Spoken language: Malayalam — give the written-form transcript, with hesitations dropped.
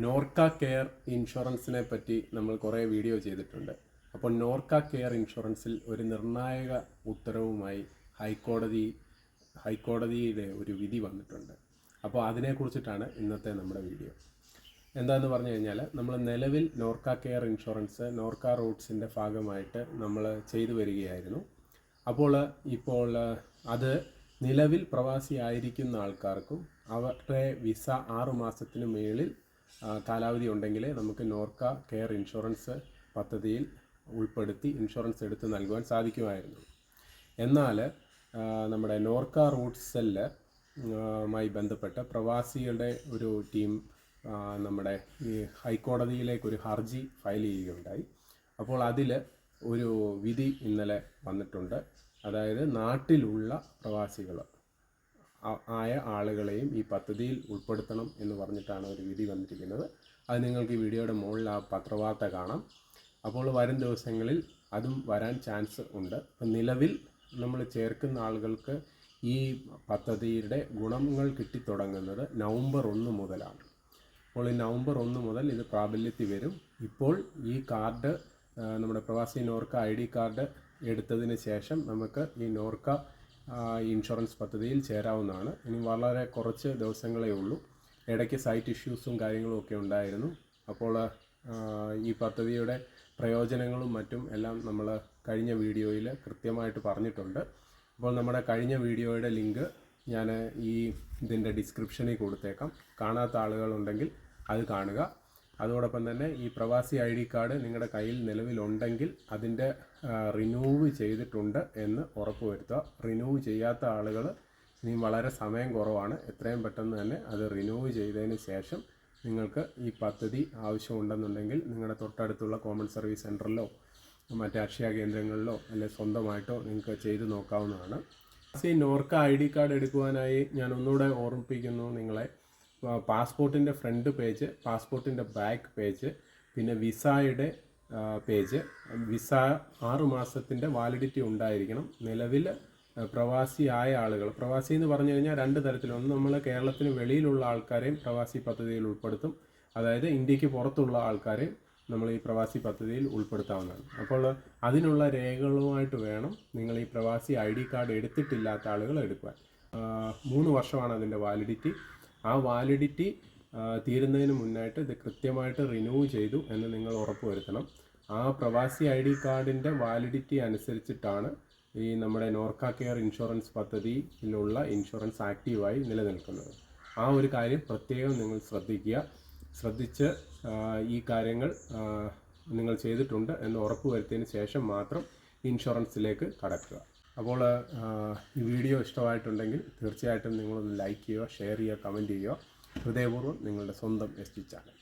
നോർക്ക കെയർ ഇൻഷുറൻസിനെ പറ്റി നമ്മൾ കുറേ വീഡിയോ ചെയ്തിട്ടുണ്ട്. അപ്പോൾ നോർക്ക കെയർ ഇൻഷുറൻസിൽ ഒരു നിർണായക ഉത്തരവുമായി ഹൈക്കോടതിയുടെ ഒരു വിധി വന്നിട്ടുണ്ട്. അപ്പോൾ അതിനെക്കുറിച്ചിട്ടാണ് ഇന്നത്തെ നമ്മുടെ വീഡിയോ. എന്താണെന്ന് പറഞ്ഞു കഴിഞ്ഞാൽ, നമ്മൾ നിലവിൽ നോർക്ക കെയർ ഇൻഷുറൻസ് നോർക്ക റൂട്ട്സിൻ്റെ ഭാഗമായിട്ട് നമ്മൾ ചെയ്തു വരികയായിരുന്നു. ഇപ്പോൾ അത് നിലവിൽ പ്രവാസിയായിരിക്കുന്ന ആൾക്കാർക്കും അവരുടെ വിസ 6 മാസത്തിന് മേളിൽ കാലാവധി ഉണ്ടെങ്കിലേ നമുക്ക് നോർക്ക കെയർ ഇൻഷുറൻസ് പദ്ധതിയിൽ ഉൾപ്പെടുത്തി ഇൻഷുറൻസ് എടുത്ത് നൽകുവാൻ സാധിക്കുമായിരുന്നു. എന്നാൽ നമ്മുടെ നോർക്ക റൂട്ട്സ് സെല്ലുമായി ബന്ധപ്പെട്ട് പ്രവാസികളുടെ ഒരു ടീം നമ്മുടെ ഈ ഹൈക്കോടതിയിലേക്കൊരു ഹർജി ഫയൽ ചെയ്യുകയുണ്ടായി. അപ്പോൾ അതിൽ ഒരു വിധി ഇന്നലെ വന്നിട്ടുണ്ട്. അതായത് നാട്ടിലുള്ള പ്രവാസികൾ ആയ ആളുകളെയും ഈ പദ്ധതിയിൽ ഉൾപ്പെടുത്തണം എന്ന് പറഞ്ഞിട്ടാണ് ഒരു വിധി വന്നിരിക്കുന്നത്. അത് നിങ്ങൾക്ക് ഈ വീഡിയോയുടെ മുകളിൽ ആ പത്രവാർത്ത കാണാം. അപ്പോൾ വരും ദിവസങ്ങളിൽ അതും വരാൻ ചാൻസ് ഉണ്ട്. അപ്പം നിലവിൽ നമ്മൾ ചേർക്കുന്ന ആളുകൾക്ക് ഈ പദ്ധതിയുടെ ഗുണങ്ങൾ കിട്ടിത്തുടങ്ങുന്നത് നവംബർ 1 മുതലാണ്. അപ്പോൾ ഈ നവംബർ 1 മുതൽ ഇത് പ്രാബല്യത്തിൽ വരും. ഇപ്പോൾ ഈ കാർഡ് നമ്മുടെ പ്രവാസി നോർക്ക ID കാർഡ് എടുത്തതിന് ശേഷം നമുക്ക് ഈ നോർക്ക ഇൻഷുറൻസ് പദ്ധതിയിൽ ചേരാവുന്നതാണ്. ഇനി വളരെ കുറച്ച് ദിവസങ്ങളേ ഉള്ളൂ. ഇടയ്ക്ക് സൈറ്റ് ഇഷ്യൂസും കാര്യങ്ങളും ഒക്കെ ഉണ്ടായിരുന്നു. അപ്പോൾ ഈ പദ്ധതിയുടെ പ്രയോജനങ്ങളും മറ്റും എല്ലാം നമ്മൾ കഴിഞ്ഞ വീഡിയോയിൽ കൃത്യമായിട്ട് പറഞ്ഞിട്ടുണ്ട്. അപ്പോൾ നമ്മുടെ കഴിഞ്ഞ വീഡിയോയുടെ ലിങ്ക് ഞാൻ ഇതിൻ്റെ ഡിസ്ക്രിപ്ഷനിൽ കൊടുത്തേക്കാം. കാണാത്ത ആളുകളുണ്ടെങ്കിൽ അത് കാണുക. അതോടൊപ്പം തന്നെ ഈ പ്രവാസി ID കാർഡ് നിങ്ങളുടെ കയ്യിൽ നിലവിലുണ്ടെങ്കിൽ അതിൻ്റെ റിന്യൂവ് ചെയ്തിട്ടുണ്ട് എന്ന് ഉറപ്പുവരുത്തുക. റിന്യൂവ് ചെയ്യാത്ത ആളുകൾ ഇനി വളരെ സമയം കുറവാണ്. എത്രയും പെട്ടെന്ന് തന്നെ അത് റിന്യൂവ് ചെയ്തതിന് ശേഷം നിങ്ങൾക്ക് ഈ പദ്ധതി ആവശ്യമുണ്ടെന്നുണ്ടെങ്കിൽ നിങ്ങളുടെ തൊട്ടടുത്തുള്ള കോമൺ സർവീസ് സെൻറ്ററിലോ മറ്റ് അക്ഷയ കേന്ദ്രങ്ങളിലോ അല്ലെങ്കിൽ സ്വന്തമായിട്ടോ നിങ്ങൾക്ക് ചെയ്ത് നോക്കാവുന്നതാണ്. ഈ നോർക്ക ID കാർഡ് എടുക്കുവാനായി ഞാൻ ഒന്നുകൂടെ ഓർമ്മിപ്പിക്കുന്നു നിങ്ങളെ. പാസ്പോർട്ടിൻ്റെ ഫ്രണ്ട് പേജ്, പാസ്പോർട്ടിൻ്റെ ബാക്ക് പേജ്, പിന്നെ വിസയുടെ പേജ്. വിസ 6 മാസത്തിൻ്റെ വാലിഡിറ്റി ഉണ്ടായിരിക്കണം. നിലവിൽ പ്രവാസിയായ ആളുകൾ, പ്രവാസി എന്ന് പറഞ്ഞു കഴിഞ്ഞാൽ 2 തരത്തിലൊന്ന്, നമ്മൾ കേരളത്തിന് വെളിയിലുള്ള ആൾക്കാരെയും പ്രവാസി പദ്ധതിയിൽ ഉൾപ്പെടുത്തും. അതായത് ഇന്ത്യക്ക് പുറത്തുള്ള ആൾക്കാരെയും നമ്മൾ ഈ പ്രവാസി പദ്ധതിയിൽ ഉൾപ്പെടുത്താവുന്നതാണ്. അപ്പോൾ അതിനുള്ള രേഖകളുമായിട്ട് വേണം നിങ്ങൾ ഈ പ്രവാസി ID കാർഡ് എടുത്തിട്ടില്ലാത്ത ആളുകൾ എടുക്കുവാൻ. 3 വർഷമാണ് അതിൻ്റെ വാലിഡിറ്റി. ആ വാലിഡിറ്റി തീരുന്നതിന് മുന്നായിട്ട് ഇത് കൃത്യമായിട്ട് റിന്യൂവ് ചെയ്തു എന്ന് നിങ്ങൾ ഉറപ്പുവരുത്തണം. ആ പ്രവാസി ID കാർഡിൻ്റെ വാലിഡിറ്റി അനുസരിച്ചിട്ടാണ് ഈ നമ്മുടെ നോർക്ക കെയർ ഇൻഷുറൻസ് പദ്ധതിയിലുള്ള ഇൻഷുറൻസ് ആക്റ്റീവായി നിലനിൽക്കുന്നത്. ആ ഒരു കാര്യം പ്രത്യേകം നിങ്ങൾ ശ്രദ്ധിച്ച് ഈ കാര്യങ്ങൾ നിങ്ങൾ ചെയ്തിട്ടുണ്ട് എന്ന് ഉറപ്പുവരുത്തിയതിന് ശേഷം മാത്രം ഇൻഷുറൻസിലേക്ക് കടക്കുക. അപ്പോൾ ഈ വീഡിയോ ഇഷ്ടമായിട്ടുണ്ടെങ്കിൽ തീർച്ചയായിട്ടും നിങ്ങളൊന്ന് ലൈക്ക് ചെയ്യുക, ഷെയർ ചെയ്യുക, കമൻറ്റ് ചെയ്യുക. ഹൃദയപൂർവ്വം നിങ്ങളുടെ സ്വന്തം SG ചാനൽ.